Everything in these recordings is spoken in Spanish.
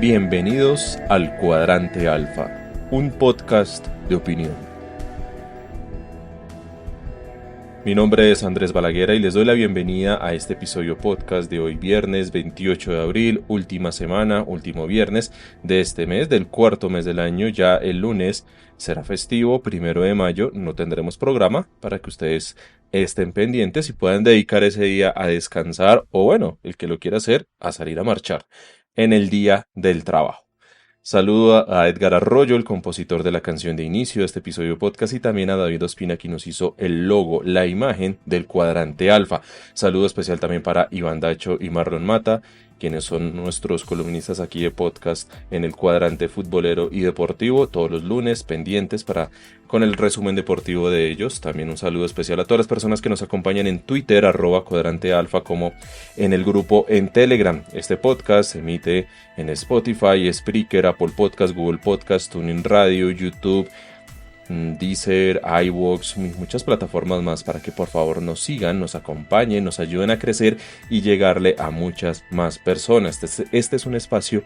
Bienvenidos al Cuadrante Alfa, un podcast de opinión. Mi nombre es Andrés Balaguera y les doy la bienvenida a este episodio podcast de hoy viernes 28 de abril, última semana, último viernes de este mes, del cuarto mes del año. Ya el lunes será festivo, 1 de mayo, no tendremos programa para que ustedes estén pendientes y puedan dedicar ese día a descansar o bueno, el que lo quiera hacer, a salir a marchar en el día del trabajo. Saludo a Edgar Arroyo, el compositor de la canción de inicio de este episodio podcast, y también a David Ospina, quien nos hizo el logo, la imagen del Cuadrante Alfa. Saludo especial también para Iván Dacho y Marlon Mata, quienes son nuestros columnistas aquí de podcast en el Cuadrante Futbolero y Deportivo, todos los lunes pendientes con el resumen deportivo de ellos. También un saludo especial a todas las personas que nos acompañan en Twitter, @cuadrantealfa, como en el grupo en Telegram. Este podcast se emite en Spotify, Spreaker, Apple Podcast, Google Podcast, TuneIn Radio, YouTube, Deezer, iVoox, muchas plataformas más, para que por favor nos sigan, nos acompañen, nos ayuden a crecer y llegarle a muchas más personas. Este es un espacio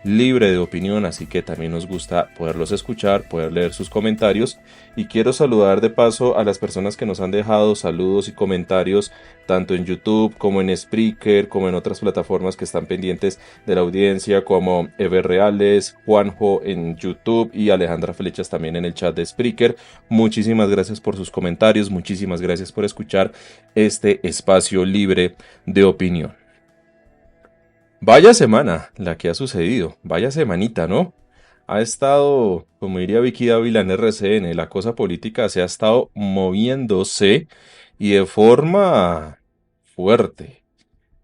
libre de opinión, así que también nos gusta poderlos escuchar, poder leer sus comentarios, y quiero saludar de paso a las personas que nos han dejado saludos y comentarios tanto en YouTube como en Spreaker, como en otras plataformas que están pendientes de la audiencia, como Ever Reales, Juanjo en YouTube y Alejandra Flechas también en el chat de Spreaker. Muchísimas gracias por sus comentarios, muchísimas gracias por escuchar este espacio libre de opinión. Vaya semana la que ha sucedido, vaya semanita, ¿no? Ha estado, como diría Vicky Dávila en RCN, la cosa política se ha estado moviéndose y de forma fuerte.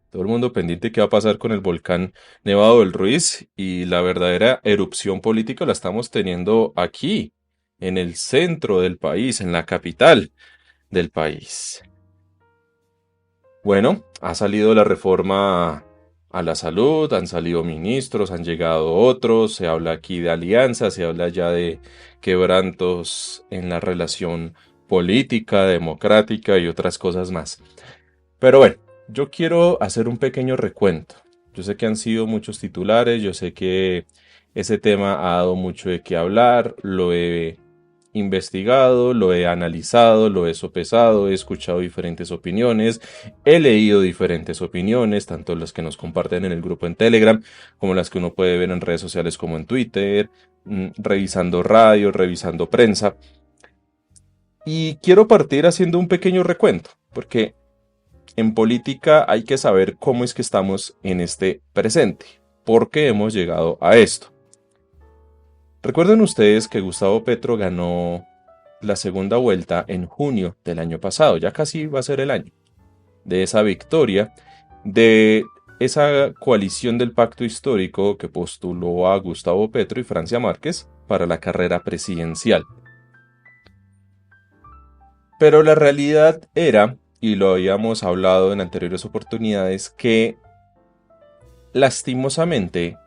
Todo el mundo pendiente de qué va a pasar con el volcán Nevado del Ruiz, y la verdadera erupción política la estamos teniendo aquí, en el centro del país, en la capital del país. Bueno, ha salido la reforma a la salud, han salido ministros, han llegado otros, se habla aquí de alianzas, se habla ya de quebrantos en la relación política, democrática y otras cosas más. Pero bueno, yo quiero hacer un pequeño recuento. Yo sé que han sido muchos titulares, yo sé que ese tema ha dado mucho de qué hablar, lo he investigado, lo he analizado, lo he sopesado, he escuchado diferentes opiniones, he leído diferentes opiniones, tanto las que nos comparten en el grupo en Telegram, como las que uno puede ver en redes sociales como en Twitter, revisando radio, revisando prensa. Y quiero partir haciendo un pequeño recuento, porque en política hay que saber cómo es que estamos en este presente, por qué hemos llegado a esto. Recuerden ustedes que Gustavo Petro ganó la segunda vuelta en junio del año pasado, ya casi va a ser el año de esa victoria, de esa coalición del pacto histórico que postuló a Gustavo Petro y Francia Márquez para la carrera presidencial. Pero la realidad era, y lo habíamos hablado en anteriores oportunidades, que lastimosamente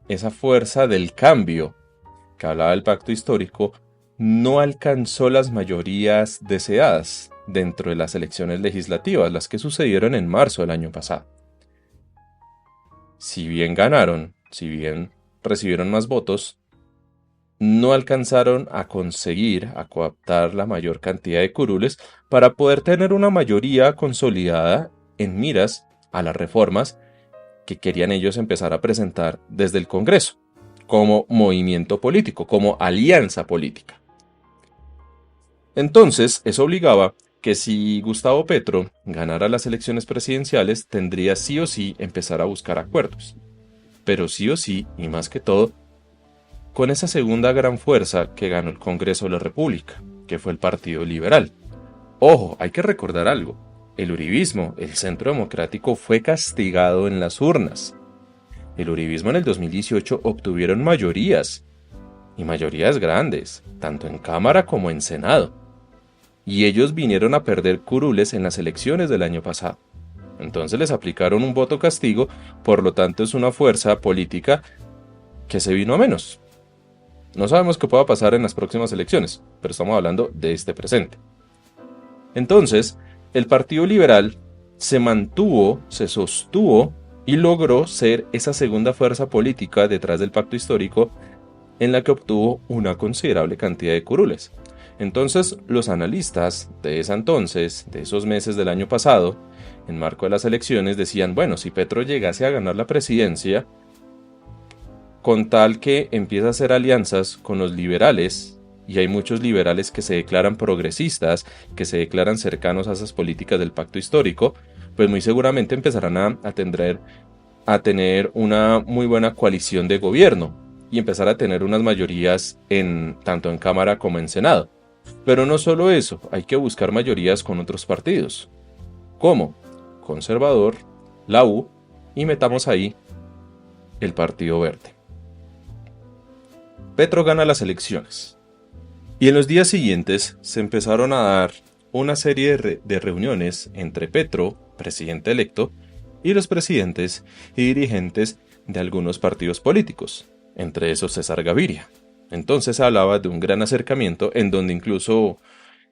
esa fuerza del cambio que hablaba del pacto histórico no alcanzó las mayorías deseadas dentro de las elecciones legislativas, las que sucedieron en marzo del año pasado. Si bien ganaron, si bien recibieron más votos, no alcanzaron a conseguir a coaptar la mayor cantidad de curules para poder tener una mayoría consolidada en miras a las reformas que querían ellos empezar a presentar desde el Congreso, como movimiento político, como alianza política. Entonces, eso obligaba que si Gustavo Petro ganara las elecciones presidenciales, tendría sí o sí empezar a buscar acuerdos. Pero sí o sí, y más que todo, con esa segunda gran fuerza que ganó el Congreso de la República, que fue el Partido Liberal. Ojo, hay que recordar algo. El uribismo, el Centro Democrático, fue castigado en las urnas. El uribismo en el 2018 obtuvieron mayorías, y mayorías grandes, tanto en Cámara como en Senado. Y ellos vinieron a perder curules en las elecciones del año pasado. Entonces les aplicaron un voto castigo, por lo tanto es una fuerza política que se vino a menos. No sabemos qué pueda pasar en las próximas elecciones, pero estamos hablando de este presente. Entonces, el Partido Liberal se mantuvo, se sostuvo y logró ser esa segunda fuerza política detrás del pacto histórico en la que obtuvo una considerable cantidad de curules. Entonces, los analistas de ese entonces, de esos meses del año pasado, en marco de las elecciones, decían, bueno, si Petro llegase a ganar la presidencia, con tal que empieza a hacer alianzas con los liberales, y hay muchos liberales que se declaran progresistas, que se declaran cercanos a esas políticas del pacto histórico, pues muy seguramente empezarán a tener una muy buena coalición de gobierno y empezar a tener unas mayorías tanto en Cámara como en Senado. Pero no solo eso, hay que buscar mayorías con otros partidos, como Conservador, la U, y metamos ahí el Partido Verde. Petro gana las elecciones, y en los días siguientes se empezaron a dar una serie de reuniones entre Petro, presidente electo, y los presidentes y dirigentes de algunos partidos políticos, entre esos César Gaviria. Entonces se hablaba de un gran acercamiento en donde incluso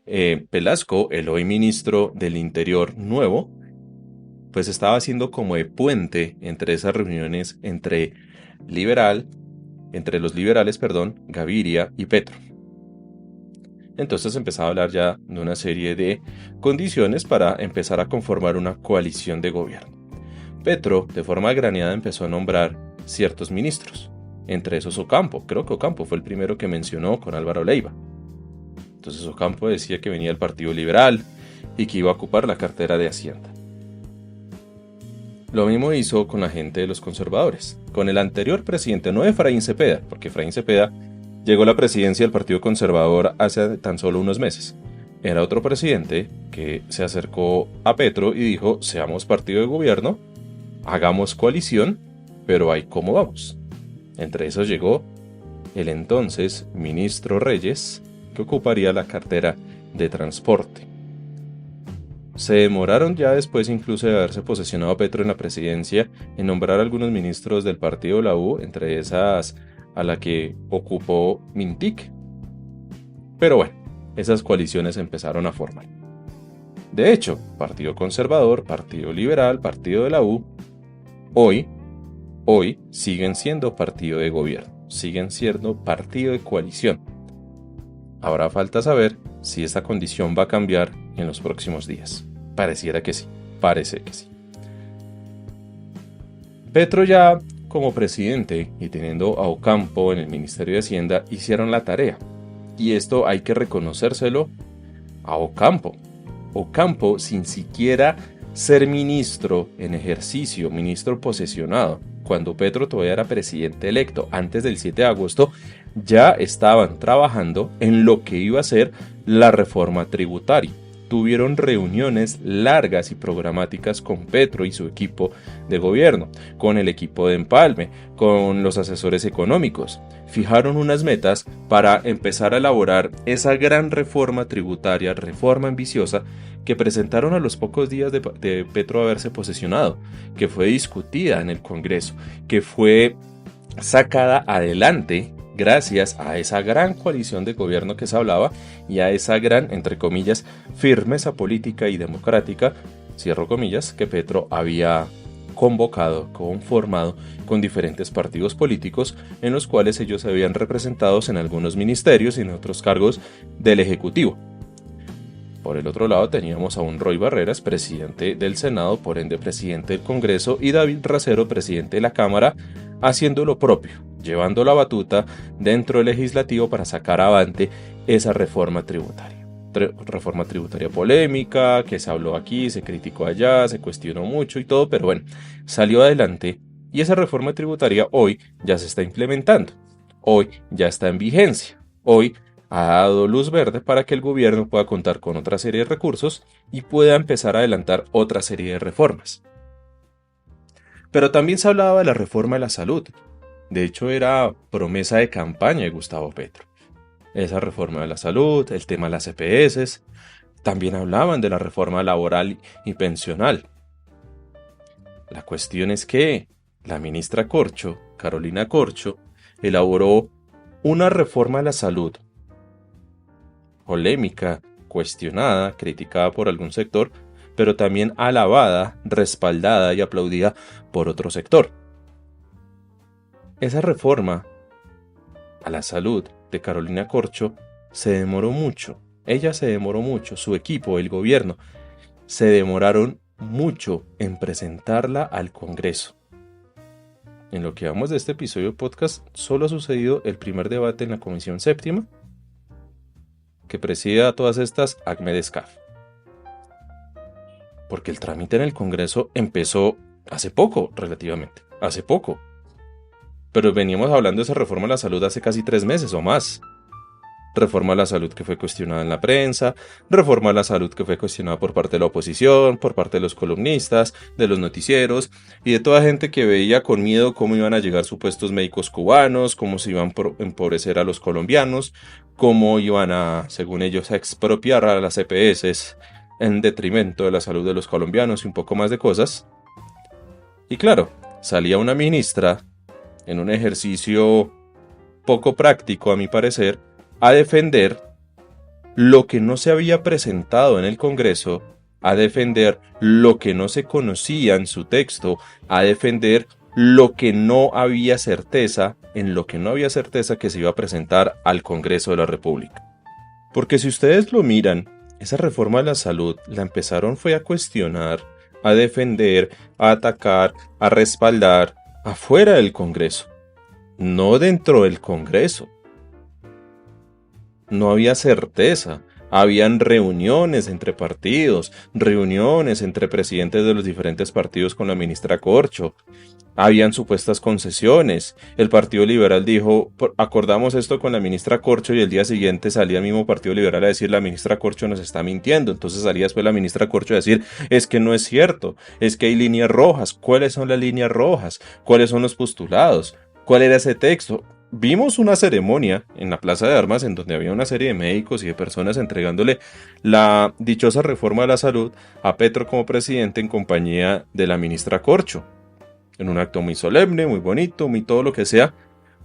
Velasco, el hoy ministro del Interior nuevo, pues estaba haciendo como de puente entre esas reuniones entre los liberales, Gaviria y Petro. Entonces empezaba a hablar ya de una serie de condiciones para empezar a conformar una coalición de gobierno. Petro, de forma graneada, empezó a nombrar ciertos ministros, entre esos Ocampo. Creo que Ocampo fue el primero que mencionó con Álvaro Leiva. Entonces Ocampo decía que venía del Partido Liberal y que iba a ocupar la cartera de Hacienda. Lo mismo hizo con la gente de los conservadores, con el anterior presidente, no de Efraín Cepeda, porque Efraín Cepeda llegó a la presidencia del Partido Conservador hace tan solo unos meses. Era otro presidente que se acercó a Petro y dijo, seamos partido de gobierno, hagamos coalición, pero ahí cómo vamos. Entre esos llegó el entonces ministro Reyes, que ocuparía la cartera de transporte. Se demoraron ya después incluso de haberse posesionado Petro en la presidencia en nombrar a algunos ministros del partido de la U, entre esas a la que ocupó Mintic. Pero bueno, esas coaliciones empezaron a formar. De hecho, Partido Conservador, Partido Liberal, Partido de la U, hoy siguen siendo partido de gobierno, siguen siendo partido de coalición. Ahora falta saber si esta condición va a cambiar en los próximos días. Pareciera que sí, parece que sí. Petro ya como presidente y teniendo a Ocampo en el Ministerio de Hacienda hicieron la tarea. Y esto hay que reconocérselo a Ocampo. Ocampo, sin siquiera ser ministro en ejercicio, ministro posesionado, cuando Petro todavía era presidente electo antes del 7 de agosto, ya estaban trabajando en lo que iba a ser la reforma tributaria. Tuvieron reuniones largas y programáticas con Petro y su equipo de gobierno, con el equipo de empalme, con los asesores económicos. Fijaron unas metas para empezar a elaborar esa gran reforma tributaria, reforma ambiciosa, que presentaron a los pocos días de Petro haberse posesionado, que fue discutida en el Congreso, que fue sacada adelante gracias a esa gran coalición de gobierno que se hablaba y a esa gran, entre comillas, firmeza política y democrática, cierro comillas, que Petro había conformado con diferentes partidos políticos en los cuales ellos se habían representados en algunos ministerios y en otros cargos del Ejecutivo. Por el otro lado teníamos a un Roy Barreras, presidente del Senado, por ende presidente del Congreso, y David Racero, presidente de la Cámara, haciendo lo propio, llevando la batuta dentro del legislativo para sacar avante esa reforma tributaria. Reforma tributaria polémica, que se habló aquí, se criticó allá, se cuestionó mucho y todo, pero bueno, salió adelante y esa reforma tributaria hoy ya se está implementando, hoy ya está en vigencia, hoy ha dado luz verde para que el gobierno pueda contar con otra serie de recursos y pueda empezar a adelantar otra serie de reformas. Pero también se hablaba de la reforma de la salud. De hecho, era promesa de campaña de Gustavo Petro. Esa reforma de la salud, el tema de las EPS, también hablaban de la reforma laboral y pensional. La cuestión es que la ministra Corcho, Carolina Corcho, elaboró una reforma de la salud polémica, cuestionada, criticada por algún sector, pero también alabada, respaldada y aplaudida por otro sector. Esa reforma a la salud de Carolina Corcho se demoró mucho. Ella se demoró mucho, su equipo, el gobierno, se demoraron mucho en presentarla al Congreso. En lo que vamos de este episodio podcast, solo ha sucedido el primer debate en la Comisión Séptima, que preside a todas estas Ahmed Escaf. Porque el trámite en el Congreso empezó hace poco, relativamente, hace poco. Pero veníamos hablando de esa reforma a la salud hace casi 3 meses o más. Reforma a la salud que fue cuestionada en la prensa, reforma a la salud que fue cuestionada por parte de la oposición, por parte de los columnistas, de los noticieros y de toda gente que veía con miedo cómo iban a llegar supuestos médicos cubanos, cómo se iban a empobrecer a los colombianos, cómo iban a, según ellos, a expropiar a las EPS en detrimento de la salud de los colombianos y un poco más de cosas. Y claro, salía una ministra en un ejercicio poco práctico a mi parecer, a defender lo que no se había presentado en el Congreso, a defender lo que no se conocía en su texto, a defender lo que no había certeza, en lo que no había certeza que se iba a presentar al Congreso de la República. Porque si ustedes lo miran, esa reforma a la salud la empezaron fue a cuestionar, a defender, a atacar, a respaldar afuera del Congreso, no dentro del Congreso. No había certeza, habían reuniones entre partidos, reuniones entre presidentes de los diferentes partidos con la ministra Corcho, habían supuestas concesiones. El Partido Liberal dijo, acordamos esto con la ministra Corcho, y el día siguiente salía el mismo Partido Liberal a decir, la ministra Corcho nos está mintiendo. Entonces salía después la ministra Corcho a decir, es que no es cierto, es que hay líneas rojas. ¿Cuáles son las líneas rojas? ¿Cuáles son los postulados? ¿Cuál era ese texto? Vimos una ceremonia en la Plaza de Armas en donde había una serie de médicos y de personas entregándole la dichosa reforma a la salud a Petro como presidente en compañía de la ministra Corcho. En un acto muy solemne, muy bonito, muy todo lo que sea,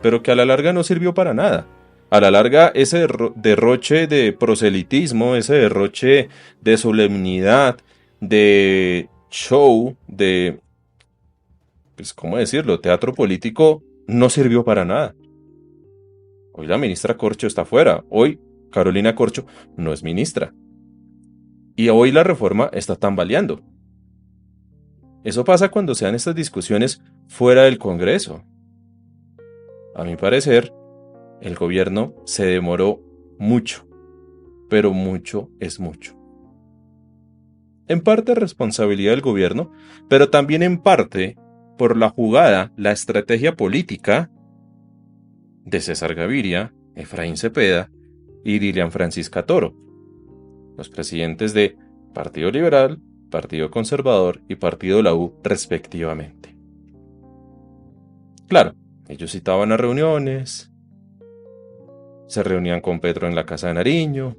pero que a la larga no sirvió para nada. A la larga ese derroche de proselitismo, ese derroche de solemnidad, de show, de, pues, ¿cómo decirlo?, teatro político, no sirvió para nada. Hoy la ministra Corcho está fuera. Hoy Carolina Corcho no es ministra. Y hoy la reforma está tambaleando. Eso pasa cuando se dan estas discusiones fuera del Congreso. A mi parecer, el gobierno se demoró mucho, pero mucho es mucho. En parte responsabilidad del gobierno, pero también en parte por la jugada, la estrategia política de César Gaviria, Efraín Cepeda y Dilian Francisca Toro, los presidentes de Partido Liberal, Partido Conservador y Partido La U, respectivamente. Claro, ellos citaban a reuniones, se reunían con Petro en la Casa de Nariño,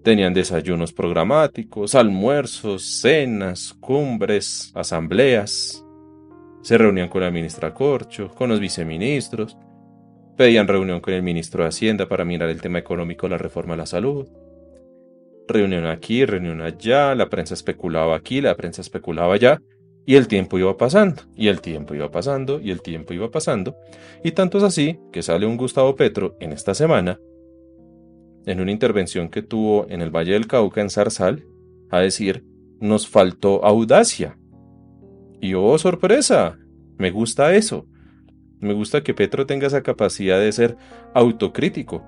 tenían desayunos programáticos, almuerzos, cenas, cumbres, asambleas, se reunían con la ministra Corcho, con los viceministros, pedían reunión con el ministro de Hacienda para mirar el tema económico de la reforma a la salud. Reunión aquí, reunión allá, la prensa especulaba aquí, la prensa especulaba allá, y el tiempo iba pasando, y el tiempo iba pasando, y el tiempo iba pasando, y tanto es así que sale un Gustavo Petro en esta semana, en una intervención que tuvo en el Valle del Cauca, en Zarzal, a decir, nos faltó audacia. Y oh, sorpresa, me gusta eso. Me gusta que Petro tenga esa capacidad de ser autocrítico,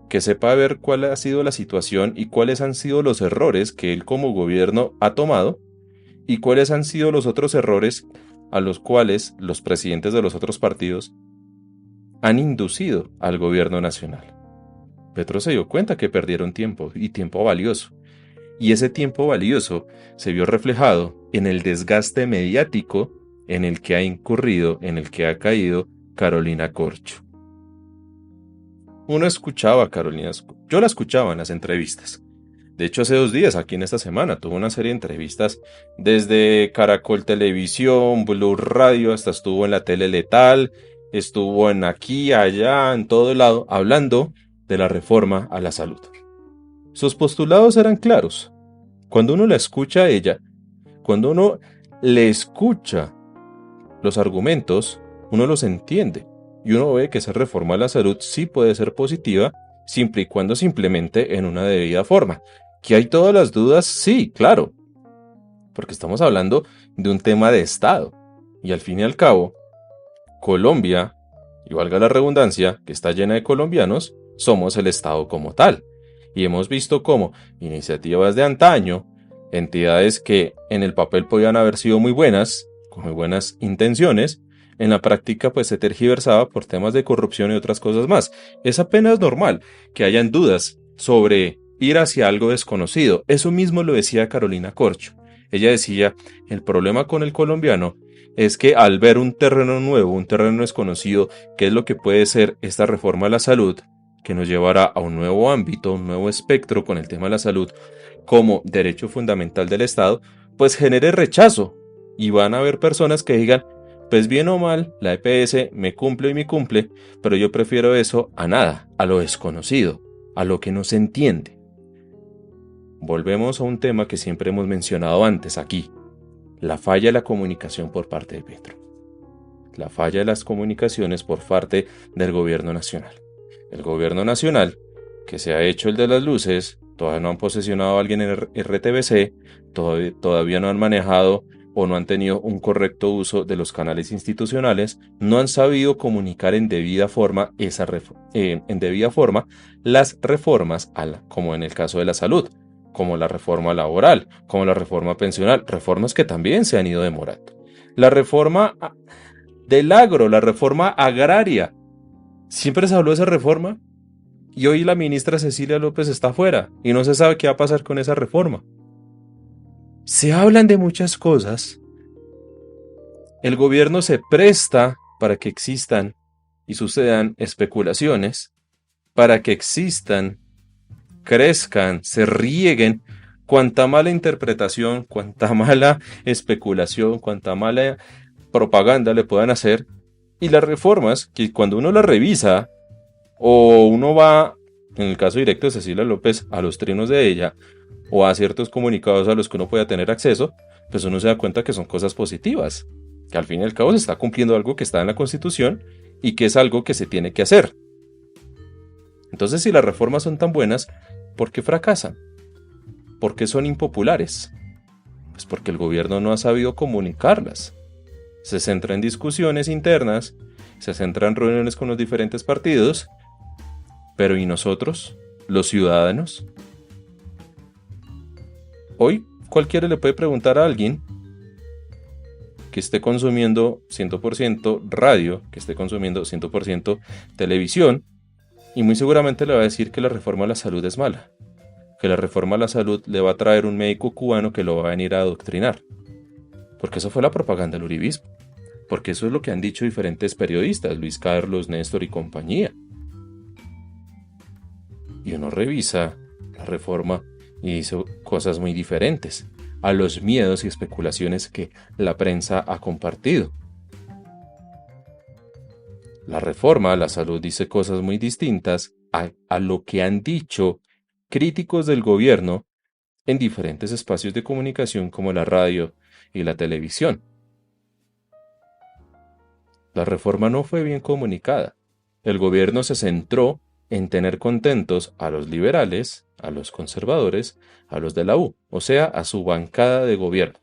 que sepa ver cuál ha sido la situación y cuáles han sido los errores que él como gobierno ha tomado y cuáles han sido los otros errores a los cuales los presidentes de los otros partidos han inducido al gobierno nacional. Petro se dio cuenta que perdieron tiempo y tiempo valioso, y ese tiempo valioso se vio reflejado en el desgaste mediático en el que ha incurrido, en el que ha caído Carolina Corcho. Uno escuchaba a Carolina, yo la escuchaba en las entrevistas. De hecho, hace 2 días, aquí en esta semana, tuvo una serie de entrevistas desde Caracol Televisión, Blue Radio, hasta estuvo en la Tele Letal, estuvo en aquí, allá, en todo lado, hablando de la reforma a la salud. Sus postulados eran claros. Cuando uno la escucha a ella, cuando uno le escucha los argumentos, uno los entiende y uno ve que esa reforma a la salud sí puede ser positiva siempre y cuando se implemente en una debida forma. ¿Que hay todas las dudas? Sí, claro, porque estamos hablando de un tema de Estado y al fin y al cabo, Colombia, y valga la redundancia, que está llena de colombianos, somos el Estado como tal. Y hemos visto cómo iniciativas de antaño, entidades que en el papel podían haber sido muy buenas, con muy buenas intenciones, en la práctica pues se tergiversaba por temas de corrupción y otras cosas más. Es apenas normal que hayan dudas sobre ir hacia algo desconocido. Eso mismo lo decía Carolina Corcho. Ella decía, el problema con el colombiano es que al ver un terreno nuevo, un terreno desconocido, ¿qué es lo que puede ser esta reforma a la salud? Que nos llevará a un nuevo ámbito, un nuevo espectro con el tema de la salud como derecho fundamental del Estado, pues genere rechazo. Y van a haber personas que digan, pues bien o mal, la EPS me cumple y me cumple, pero yo prefiero eso a nada, a lo desconocido, a lo que no se entiende. Volvemos a un tema que siempre hemos mencionado antes aquí, la falla de la comunicación por parte de Petro. La falla de las comunicaciones por parte del gobierno nacional. El gobierno nacional, que se ha hecho el de las luces, todavía no han posesionado a alguien en RTBC, todavía no han manejado o no han tenido un correcto uso de los canales institucionales, no han sabido comunicar en debida forma las reformas, como en el caso de la salud, como la reforma laboral, como la reforma pensional, reformas que también se han ido demorando. La reforma del agro, la reforma agraria. Siempre se habló de esa reforma y hoy la ministra Cecilia López está afuera y no se sabe qué va a pasar con esa reforma. Se hablan de muchas cosas. El gobierno se presta para que existan y sucedan especulaciones, para que existan, crezcan, se rieguen cuanta mala interpretación, cuanta mala especulación, cuanta mala propaganda le puedan hacer. Y las reformas, que cuando uno las revisa, o uno va, en el caso directo de Cecilia López, a los trinos de ella, o a ciertos comunicados a los que uno pueda tener acceso, pues uno se da cuenta que son cosas positivas, que al fin y al cabo se está cumpliendo algo que está en la Constitución y que es algo que se tiene que hacer. Entonces, si las reformas son tan buenas, ¿por qué fracasan? ¿Por qué son impopulares? Pues porque el gobierno no ha sabido comunicarlas. Se centra en discusiones internas, se centra en reuniones con los diferentes partidos, pero ¿y nosotros, los ciudadanos? Hoy cualquiera le puede preguntar a alguien que esté consumiendo 100% radio, que esté consumiendo 100% televisión, y muy seguramente le va a decir que la reforma a la salud es mala, que la reforma a la salud le va a traer un médico cubano que lo va a venir a adoctrinar, porque eso fue la propaganda del uribismo. Porque eso es lo que han dicho diferentes periodistas, Luis Carlos, Néstor y compañía. Y uno revisa la reforma y dice cosas muy diferentes a los miedos y especulaciones que la prensa ha compartido. La reforma a la salud dice cosas muy distintas a lo que han dicho críticos del gobierno en diferentes espacios de comunicación como la radio y la televisión. La reforma no fue bien comunicada. El gobierno se centró en tener contentos a los liberales, a los conservadores, a los de la U, o sea, a su bancada de gobierno.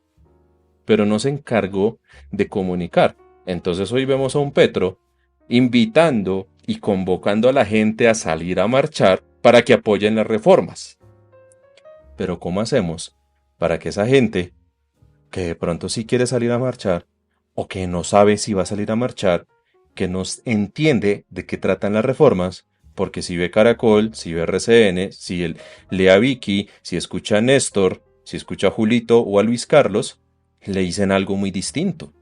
Pero no se encargó de comunicar. Entonces hoy vemos a un Petro invitando y convocando a la gente a salir a marchar para que apoyen las reformas. Pero ¿cómo hacemos para que esa gente, que de pronto sí quiere salir a marchar, o que no sabe si va a salir a marchar, que no entiende de qué tratan las reformas, porque si ve Caracol, si ve RCN, si lee a Vicky, si escucha a Néstor, si escucha a Julito o a Luis Carlos, le dicen algo muy distinto?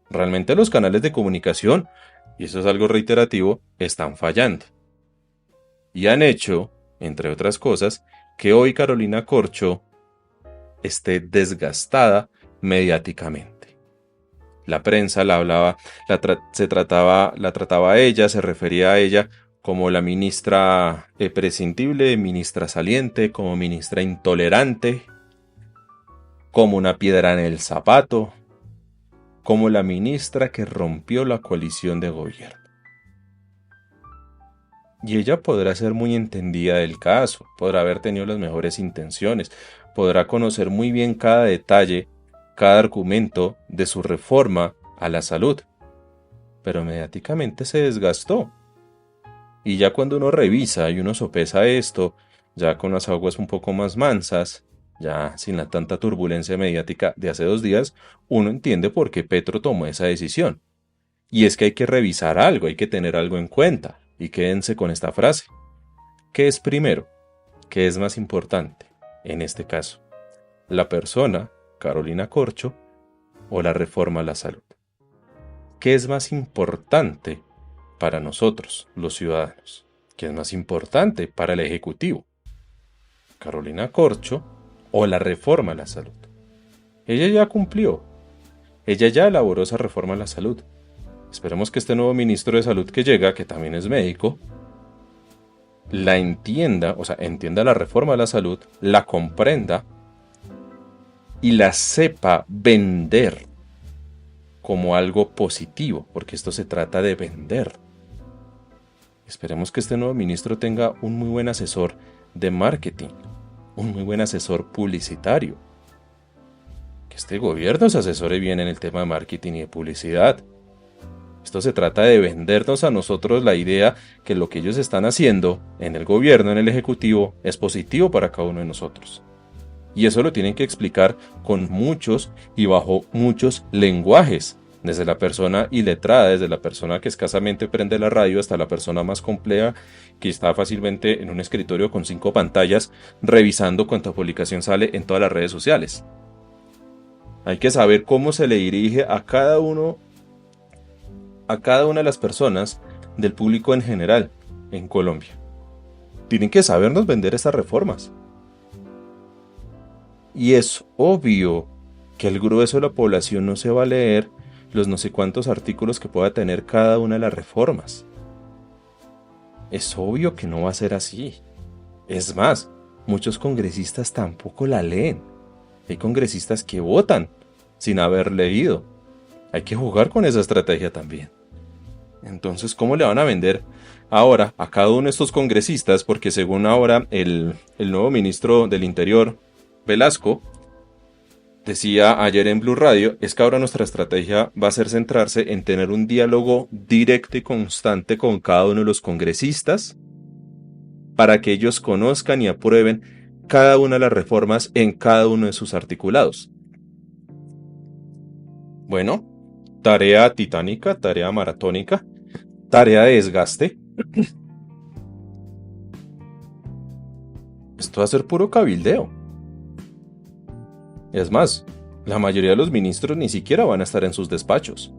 Realmente los canales de comunicación, y eso es algo reiterativo, están fallando. Y han hecho, entre otras cosas, que hoy Carolina Corcho esté desgastada mediáticamente. La prensa la hablaba, la trataba a ella, se refería a ella como la ministra prescindible, ministra saliente, como ministra intolerante, como una piedra en el zapato, como la ministra que rompió la coalición de gobierno. Y ella podrá ser muy entendida del caso, podrá haber tenido las mejores intenciones, podrá conocer muy bien cada detalle, cada argumento de su reforma a la salud, pero mediáticamente se desgastó. Y ya cuando uno revisa y uno sopesa esto, ya con las aguas un poco más mansas, ya sin la tanta turbulencia mediática de hace 2 días, uno entiende por qué Petro tomó esa decisión. Y es que hay que revisar algo, hay que tener algo en cuenta. Y quédense con esta frase. ¿Qué es primero? ¿Qué es más importante? En este caso, ¿la persona, Carolina Corcho, o la reforma a la salud? ¿Qué es más importante para nosotros, los ciudadanos? ¿Qué es más importante para el Ejecutivo? ¿Carolina Corcho o la reforma a la salud? Ella ya cumplió. Ella ya elaboró esa reforma a la salud. Esperemos que este nuevo ministro de Salud que llega, que también es médico, la entienda, o sea, entienda la reforma a la salud, la comprenda y la sepa vender como algo positivo, porque esto se trata de vender. Esperemos que este nuevo ministro tenga un muy buen asesor de marketing, un muy buen asesor publicitario. Que este gobierno se asesore bien en el tema de marketing y de publicidad. Esto se trata de vendernos a nosotros la idea que lo que ellos están haciendo en el gobierno, en el ejecutivo, es positivo para cada uno de nosotros. Y eso lo tienen que explicar con muchos y bajo muchos lenguajes, desde la persona iletrada, desde la persona que escasamente prende la radio hasta la persona más compleja que está fácilmente en un escritorio con 5 pantallas revisando cuánta publicación sale en todas las redes sociales. Hay que saber cómo se le dirige a cada una de las personas del público en general en Colombia. Tienen que sabernos vender estas reformas. Y es obvio que el grueso de la población no se va a leer los no sé cuántos artículos que pueda tener cada una de las reformas. Es obvio que no va a ser así. Es más, muchos congresistas tampoco la leen. Hay congresistas que votan sin haber leído. Hay que jugar con esa estrategia también. Entonces, ¿cómo le van a vender ahora a cada uno de estos congresistas? Porque según ahora el nuevo ministro del Interior, Velasco, decía ayer en Blue Radio, es que ahora nuestra estrategia va a ser centrarse en tener un diálogo directo y constante con cada uno de los congresistas para que ellos conozcan y aprueben cada una de las reformas en cada uno de sus articulados. Bueno, tarea titánica, tarea maratónica, tarea de desgaste. Esto va a ser puro cabildeo. Es más, la mayoría de los ministros ni siquiera van a estar en sus despachos.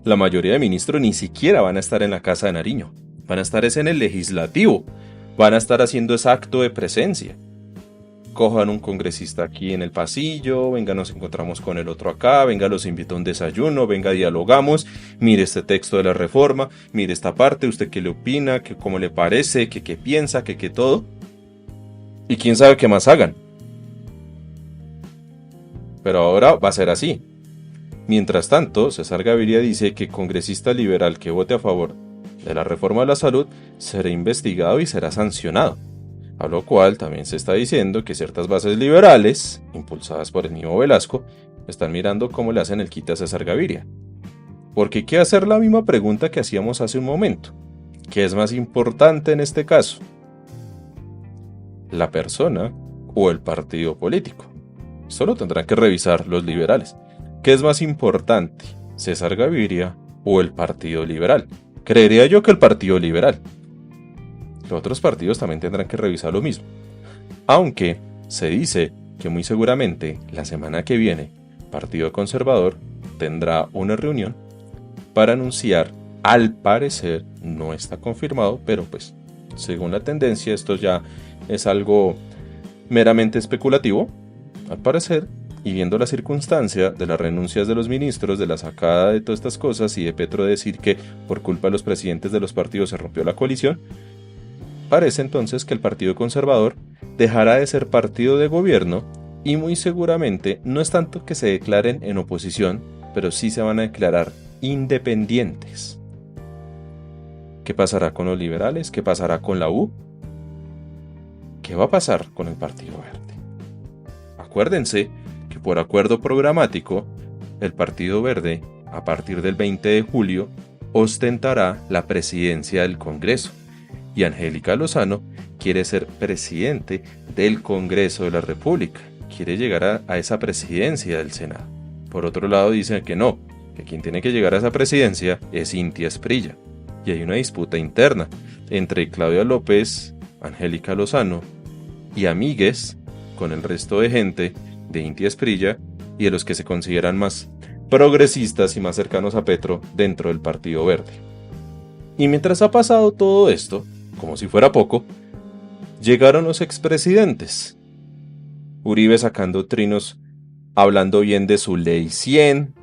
La mayoría de ministros ni siquiera van a estar en la Casa de Nariño. Van a estar en el legislativo. Van a estar haciendo ese acto de presencia. Cojan un congresista aquí en el pasillo, venga, nos encontramos con el otro acá, venga, los invito a un desayuno, venga, dialogamos, mire este texto de la reforma, mire esta parte, usted qué le opina, qué cómo le parece, qué piensa, qué todo. Y quién sabe qué más hagan. Pero ahora va a ser así. Mientras tanto, César Gaviria dice que congresista liberal que vote a favor de la reforma de la salud será investigado y será sancionado. A lo cual también se está diciendo que ciertas bases liberales, impulsadas por el mismo Velasco, están mirando cómo le hacen el quite a César Gaviria. Porque hay que hacer la misma pregunta que hacíamos hace un momento. ¿Qué es más importante en este caso? ¿La persona o el partido político? Esto lo tendrán que revisar los liberales. ¿Qué es más importante? ¿César Gaviria o el Partido Liberal? Creería yo que el Partido Liberal. Los otros partidos también tendrán que revisar lo mismo. Aunque se dice que muy seguramente la semana que viene, Partido Conservador tendrá una reunión para anunciar, al parecer, no está confirmado, pero pues, según la tendencia, esto ya es algo meramente especulativo, al parecer, y viendo la circunstancia de las renuncias de los ministros, de la sacada de todas estas cosas y de Petro decir que por culpa de los presidentes de los partidos se rompió la coalición, parece entonces que el Partido Conservador dejará de ser partido de gobierno Y muy seguramente no es tanto que se declaren en oposición, pero sí se van a declarar independientes. ¿Qué pasará con los liberales? ¿Qué pasará con la U? ¿Qué va a pasar con el Partido Verde? Acuérdense que por acuerdo programático, el Partido Verde, a partir del 20 de julio, ostentará la presidencia del Congreso. Y Angélica Lozano quiere ser presidente del Congreso de la República. Quiere llegar a esa presidencia del Senado. Por otro lado dicen que no, que quien tiene que llegar a esa presidencia es Cintia Asprilla. Y hay una disputa interna entre Claudia López, Angélica Lozano y amigues con el resto de gente de Cintia Asprilla y de los que se consideran más progresistas y más cercanos a Petro dentro del Partido Verde. Y mientras ha pasado todo esto, como si fuera poco, llegaron los expresidentes. Uribe sacando trinos, hablando bien de su Ley 100,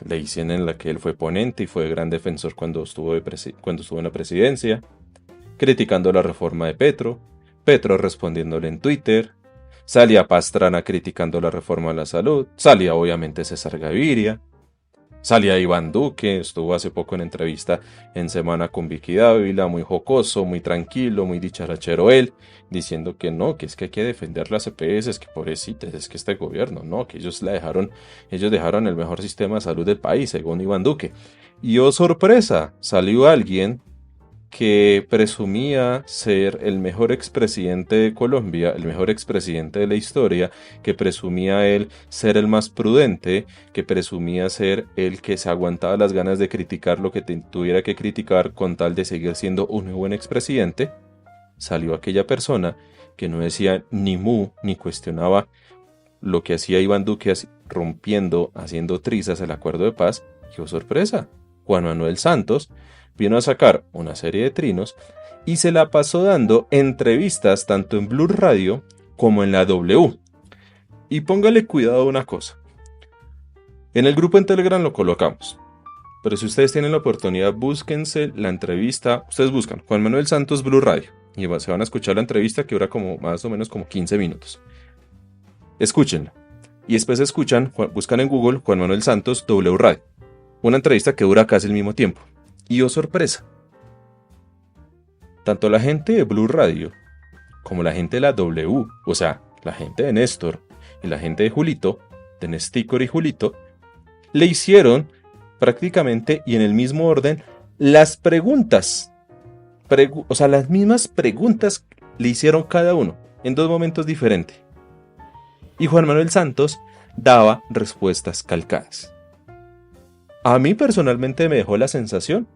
Ley 100 en la que él fue ponente y fue gran defensor cuando estuvo en la presidencia, criticando la reforma de Petro respondiéndole en Twitter, salía Pastrana criticando la reforma de la salud, salía obviamente César Gaviria, salía Iván Duque, estuvo hace poco en entrevista en Semana con Vicky Dávila, muy jocoso, muy tranquilo, muy dicharachero él, diciendo que no, que es que hay que defender las EPS, que pobrecitas, es que este gobierno, no, que ellos dejaron el mejor sistema de salud del país, según Iván Duque. Y oh sorpresa, salió alguien que presumía ser el mejor expresidente de Colombia, el mejor expresidente de la historia, que presumía él ser el más prudente, que presumía ser el que se aguantaba las ganas de criticar lo que tuviera que criticar con tal de seguir siendo un buen expresidente. Salió aquella persona que no decía ni mu ni cuestionaba lo que hacía Iván Duque rompiendo, haciendo trizas el acuerdo de paz. Y oh sorpresa, Juan Manuel Santos vino a sacar una serie de trinos y se la pasó dando entrevistas tanto en Blue Radio como en la W. Y póngale cuidado a una cosa. En el grupo en Telegram lo colocamos. Pero si ustedes tienen la oportunidad, búsquense la entrevista. Ustedes buscan Juan Manuel Santos Blue Radio y se van a escuchar la entrevista que dura como más o menos como 15 minutos. Escúchenla. Y después buscan en Google Juan Manuel Santos W Radio. Una entrevista que dura casi el mismo tiempo. Y oh sorpresa, tanto la gente de Blue Radio como la gente de la W, o sea, la gente de Néstor y la gente de Julito, de Nestícor y Julito, le hicieron prácticamente y en el mismo orden las preguntas. Las mismas preguntas le hicieron cada uno en dos momentos diferentes. Y Juan Manuel Santos daba respuestas calcadas. A mí personalmente me dejó la sensación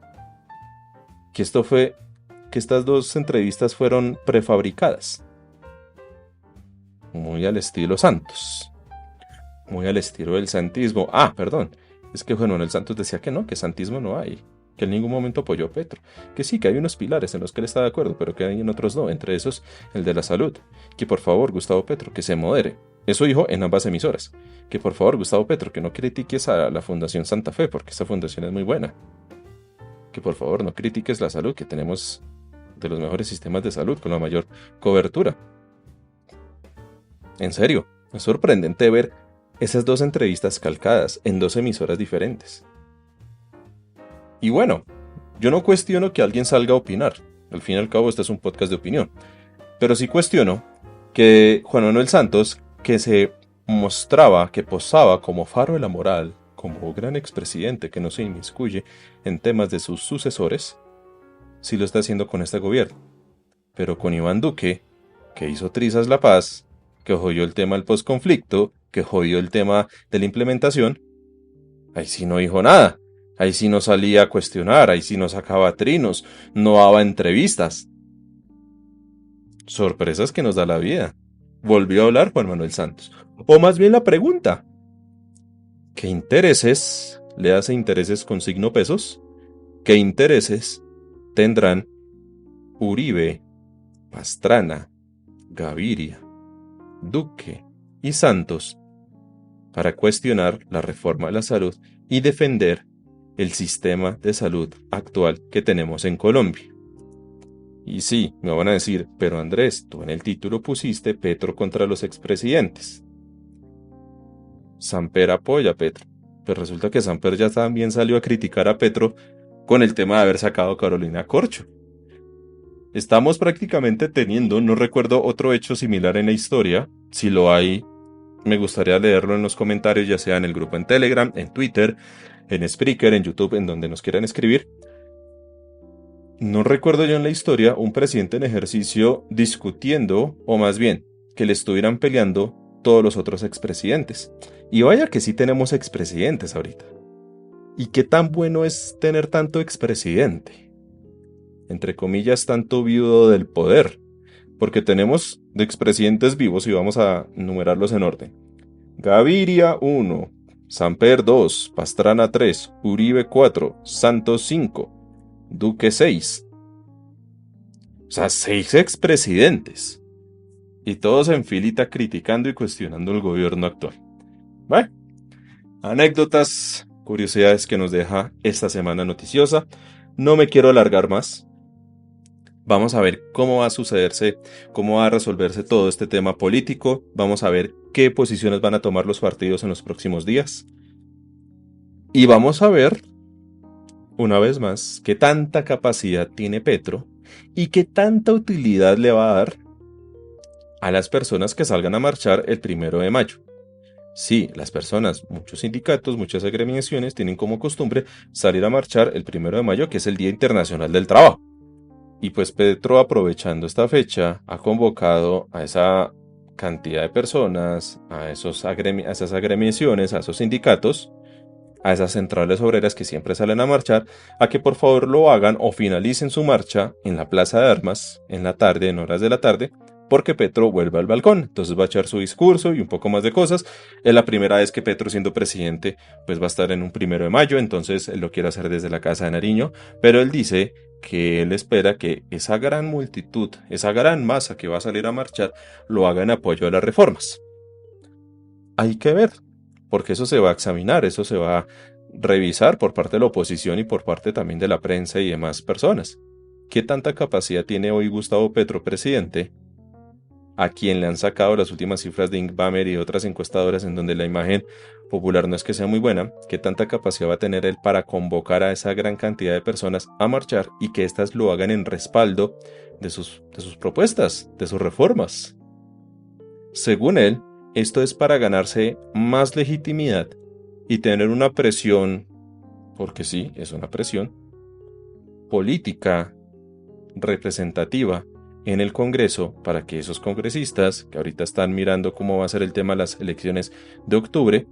que estas dos entrevistas fueron prefabricadas. Muy al estilo Santos. Muy al estilo del santismo. Es que Juan Manuel Santos decía que no, que santismo no hay. Que en ningún momento apoyó a Petro. Que sí, que hay unos pilares en los que él está de acuerdo, pero que hay en otros no. Entre esos, el de la salud. Que por favor, Gustavo Petro, que se modere. Eso dijo en ambas emisoras. Que por favor, Gustavo Petro, que no critiques a la Fundación Santa Fe, porque esta fundación es muy buena. Que por favor no critiques la salud, que tenemos de los mejores sistemas de salud con la mayor cobertura. En serio, es sorprendente ver esas dos entrevistas calcadas en dos emisoras diferentes. Y bueno, yo no cuestiono que alguien salga a opinar. Al fin y al cabo, este es un podcast de opinión. Pero sí cuestiono que Juan Manuel Santos, que se mostraba, que posaba como faro de la moral, como gran expresidente que no se inmiscuye en temas de sus sucesores, sí lo está haciendo con este gobierno. Pero con Iván Duque, que hizo trizas la paz, que jodió el tema del posconflicto, que jodió el tema de la implementación, ahí sí no dijo nada. Ahí sí no salía a cuestionar, ahí sí no sacaba trinos, no daba entrevistas. Sorpresas que nos da la vida. Volvió a hablar Juan Manuel Santos. O más bien la pregunta: ¿qué intereses, le hace intereses con signo pesos? ¿Qué intereses tendrán Uribe, Pastrana, Gaviria, Duque y Santos para cuestionar la reforma de la salud y defender el sistema de salud actual que tenemos en Colombia? Y sí, me van a decir, pero Andrés, tú en el título pusiste Petro contra los expresidentes. Samper apoya a Petro. Pues resulta que Samper ya también salió a criticar a Petro con el tema de haber sacado a Carolina Corcho. Estamos prácticamente teniendo, no recuerdo otro hecho similar en la historia. Si lo hay, me gustaría leerlo en los comentarios, ya sea en el grupo en Telegram, en Twitter, en Spreaker, en YouTube, en donde nos quieran escribir. No recuerdo yo en la historia un presidente en ejercicio discutiendo, o más bien, que le estuvieran peleando todos los otros expresidentes. Y vaya que sí tenemos expresidentes ahorita. ¿Y qué tan bueno es tener tanto expresidente? Entre comillas, tanto viudo del poder. Porque tenemos de expresidentes vivos y vamos a numerarlos en orden. Gaviria 1, Samper 2, Pastrana 3, Uribe 4, Santos 5, Duque 6. O sea, 6 expresidentes. Y todos en filita criticando y cuestionando el gobierno actual. Bueno, anécdotas, curiosidades que nos deja esta semana noticiosa. No me quiero alargar más. Vamos a ver cómo va a sucederse, cómo va a resolverse todo este tema político. Vamos a ver qué posiciones van a tomar los partidos en los próximos días. Y vamos a ver, una vez más, qué tanta capacidad tiene Petro y qué tanta utilidad le va a dar a las personas que salgan a marchar el 1 de mayo. Sí, las personas, muchos sindicatos, muchas agremiaciones tienen como costumbre salir a marchar el 1 de mayo, que es el Día Internacional del Trabajo. Y pues Petro, aprovechando esta fecha, ha convocado a esa cantidad de personas, a esas agremiaciones, a esos sindicatos, a esas centrales obreras que siempre salen a marchar, a que por favor lo hagan o finalicen su marcha en la Plaza de Armas, en la tarde, en horas de la tarde, porque Petro vuelve al balcón. Entonces va a echar su discurso y un poco más de cosas. Es la primera vez que Petro, siendo presidente, pues va a estar en un 1 de mayo, entonces él lo quiere hacer desde la Casa de Nariño, pero él dice que él espera que esa gran multitud, esa gran masa que va a salir a marchar, lo haga en apoyo a las reformas. Hay que ver, porque eso se va a examinar, eso se va a revisar por parte de la oposición y por parte también de la prensa y demás personas. ¿Qué tanta capacidad tiene hoy Gustavo Petro, presidente, a quien le han sacado las últimas cifras de Inkbamer y otras encuestadoras en donde la imagen popular no es que sea muy buena? ¿Qué tanta capacidad va a tener él para convocar a esa gran cantidad de personas a marchar y que éstas lo hagan en respaldo de sus propuestas, de sus reformas? Según él, esto es para ganarse más legitimidad y tener una presión, porque sí, es una presión política representativa en el Congreso, para que esos congresistas que ahorita están mirando cómo va a ser el tema de las elecciones de octubre,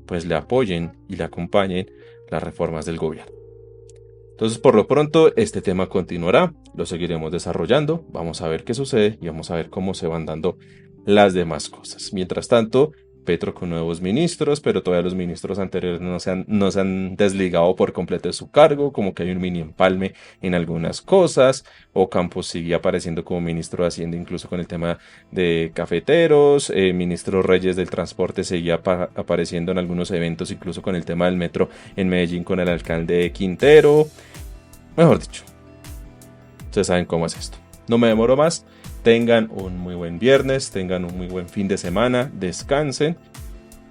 pues le apoyen y le acompañen las reformas del gobierno. Entonces, por lo pronto, este tema continuará, lo seguiremos desarrollando, vamos a ver qué sucede y vamos a ver cómo se van dando las demás cosas. Mientras tanto, Petro con nuevos ministros, pero todavía los ministros anteriores no se han desligado por completo de su cargo, como que hay un mini empalme en algunas cosas. Ocampo sigue apareciendo como ministro de Hacienda, incluso con el tema de cafeteros. Ministro Reyes del Transporte seguía apareciendo en algunos eventos, incluso con el tema del metro en Medellín con el alcalde Quintero. Mejor dicho, ustedes saben cómo es esto. No me demoro más. Tengan un muy buen viernes, tengan un muy buen fin de semana, descansen,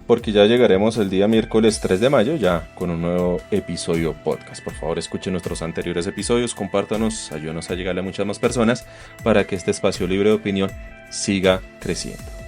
porque ya llegaremos el día miércoles 3 de mayo ya con un nuevo episodio podcast. Por favor, escuchen nuestros anteriores episodios, compártanos, ayúdenos a llegarle a muchas más personas para que este espacio libre de opinión siga creciendo.